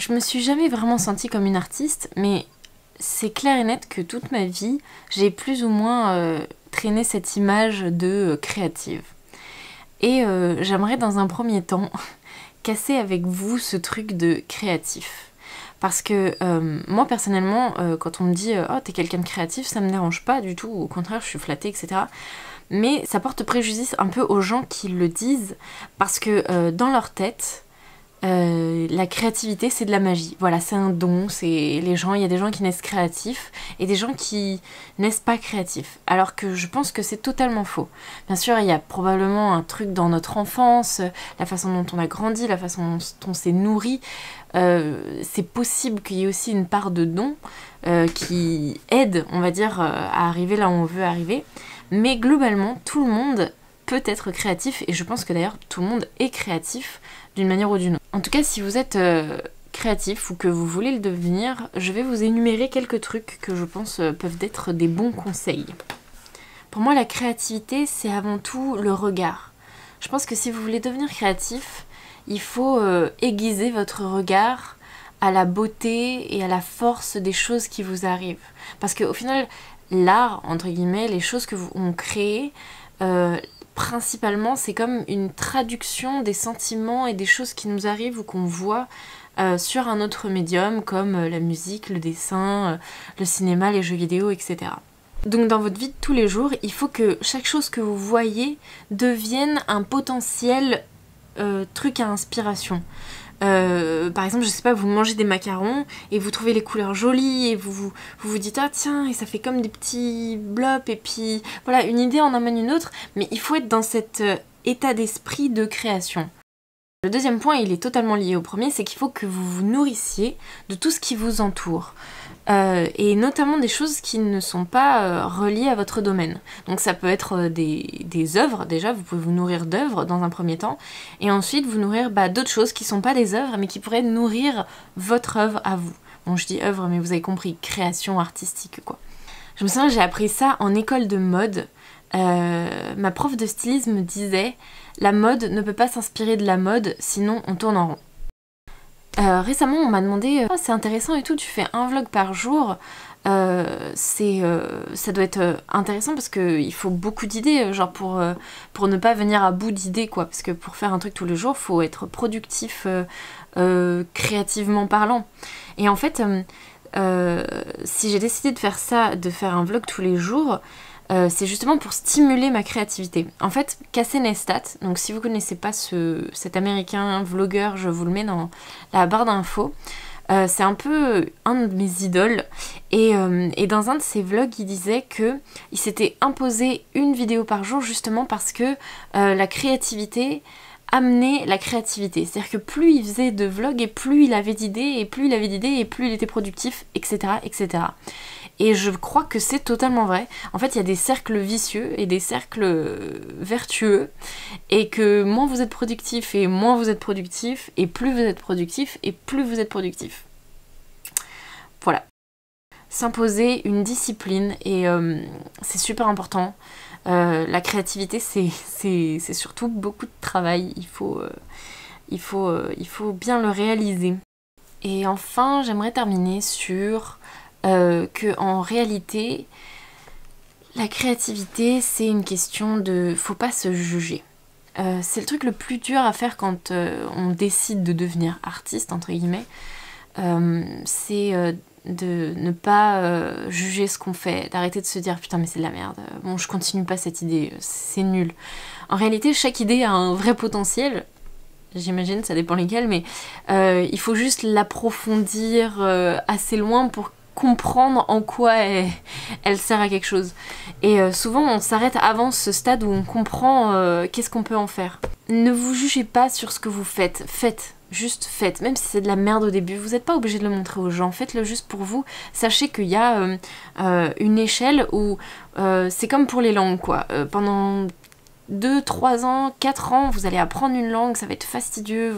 Je me suis jamais vraiment sentie comme une artiste, mais c'est clair et net que toute ma vie, j'ai plus ou moins traîné cette image de créative. Et j'aimerais dans un premier temps casser avec vous ce truc de créatif. Parce que moi personnellement, quand on me dit oh t'es quelqu'un de créatif, ça me dérange pas du tout, au contraire je suis flattée, etc. Mais ça porte préjudice un peu aux gens qui le disent, parce que dans leur tête, la créativité c'est de la magie. Voilà, c'est un don, il y a des gens qui naissent créatifs et des gens qui naissent pas créatifs. Alors que je pense que c'est totalement faux. Bien sûr, il y a probablement un truc dans notre enfance, la façon dont on a grandi, la façon dont on s'est nourri. C'est possible qu'il y ait aussi une part de don qui aide, on va dire, à arriver là où on veut arriver. Mais globalement, tout le monde peut être créatif et je pense que d'ailleurs tout le monde est créatif d'une manière ou d'une autre. En tout cas, si vous êtes créatif ou que vous voulez le devenir, je vais vous énumérer quelques trucs que je pense peuvent être des bons conseils. Pour moi, la créativité, c'est avant tout le regard. Je pense que si vous voulez devenir créatif, il faut aiguiser votre regard à la beauté et à la force des choses qui vous arrivent. Parce qu'au final, l'art, entre guillemets, les choses que on crée, principalement, c'est comme une traduction des sentiments et des choses qui nous arrivent ou qu'on voit sur un autre médium, comme la musique, le dessin, le cinéma, les jeux vidéo, etc. Donc dans votre vie de tous les jours, il faut que chaque chose que vous voyez devienne un potentiel truc à inspiration. Par exemple, je sais pas, vous mangez des macarons et vous trouvez les couleurs jolies et vous vous dites ah tiens, et ça fait comme des petits blops, et puis voilà, une idée en amène une autre, mais il faut être dans cet état d'esprit de création. Le deuxième point, il est totalement lié au premier, c'est qu'il faut que vous vous nourrissiez de tout ce qui vous entoure. Et notamment des choses qui ne sont pas reliées à votre domaine. Donc ça peut être des œuvres, déjà, vous pouvez vous nourrir d'œuvres dans un premier temps, et ensuite vous nourrir d'autres choses qui ne sont pas des œuvres, mais qui pourraient nourrir votre œuvre à vous. Bon, je dis œuvre, mais vous avez compris, création artistique, quoi. Je me souviens, j'ai appris ça en école de mode. Ma prof de stylisme disait « La mode ne peut pas s'inspirer de la mode, sinon on tourne en rond ». Récemment on m'a demandé oh, c'est intéressant et tout, tu fais un vlog par jour, ça doit être intéressant parce qu'il faut beaucoup d'idées, genre pour ne pas venir à bout d'idées quoi, parce que pour faire un truc tous les jours faut être productif créativement parlant. Et en fait si j'ai décidé de faire ça, de faire un vlog tous les jours, c'est justement pour stimuler ma créativité. En fait, Casey Neistat, donc si vous connaissez pas cet américain vlogueur, je vous le mets dans la barre d'infos, c'est un peu un de mes idoles, et dans un de ses vlogs, il disait que il s'était imposé une vidéo par jour justement parce que la créativité amenait la créativité. C'est-à-dire que plus il faisait de vlogs, et plus il avait d'idées, et plus il avait d'idées, et plus il était productif, etc., etc. Et je crois que c'est totalement vrai. En fait, il y a des cercles vicieux et des cercles vertueux. Et que moins vous êtes productif et moins vous êtes productif, et plus vous êtes productif et plus vous êtes productif. Voilà. S'imposer une discipline, et c'est super important. La créativité, c'est surtout beaucoup de travail. Il faut bien le réaliser. Et enfin, j'aimerais terminer sur... que en réalité la créativité c'est une question de faut pas se juger. C'est le truc le plus dur à faire quand on décide de devenir artiste entre guillemets, c'est de ne pas juger ce qu'on fait, d'arrêter de se dire putain mais c'est de la merde, bon je continue pas cette idée, c'est nul. En réalité chaque idée a un vrai potentiel. J'imagine, ça dépend lesquels, mais il faut juste l'approfondir assez loin pour comprendre en quoi elle sert à quelque chose. Et souvent on s'arrête avant ce stade où on comprend qu'est-ce qu'on peut en faire. Ne vous jugez pas sur ce que vous faites, faites, juste faites, même si c'est de la merde au début, vous n'êtes pas obligé de le montrer aux gens, faites-le juste pour vous. Sachez qu'il y a une échelle où c'est comme pour les langues quoi, pendant 2, 3 ans, 4 ans, vous allez apprendre une langue, ça va être fastidieux,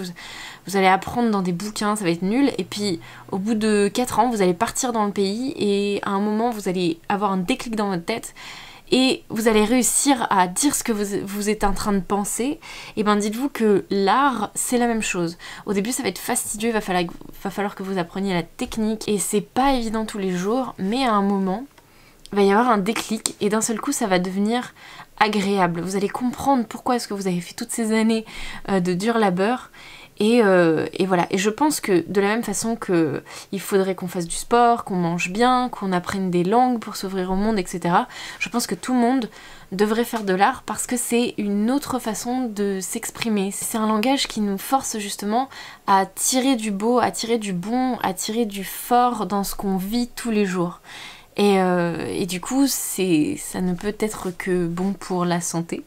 vous allez apprendre dans des bouquins, ça va être nul, et puis au bout de 4 ans, vous allez partir dans le pays, et à un moment, vous allez avoir un déclic dans votre tête, et vous allez réussir à dire ce que vous êtes en train de penser, et ben dites-vous que l'art c'est la même chose. Au début ça va être fastidieux, il va falloir que vous appreniez la technique et c'est pas évident tous les jours, mais à un moment il va y avoir un déclic et d'un seul coup ça va devenir agréable. Vous allez comprendre pourquoi est-ce que vous avez fait toutes ces années de dur labeur. Et voilà, et je pense que de la même façon que il faudrait qu'on fasse du sport, qu'on mange bien, qu'on apprenne des langues pour s'ouvrir au monde, etc. Je pense que tout le monde devrait faire de l'art parce que c'est une autre façon de s'exprimer. C'est un langage qui nous force justement à tirer du beau, à tirer du bon, à tirer du fort dans ce qu'on vit tous les jours. Et du coup, ça ne peut être que bon pour la santé.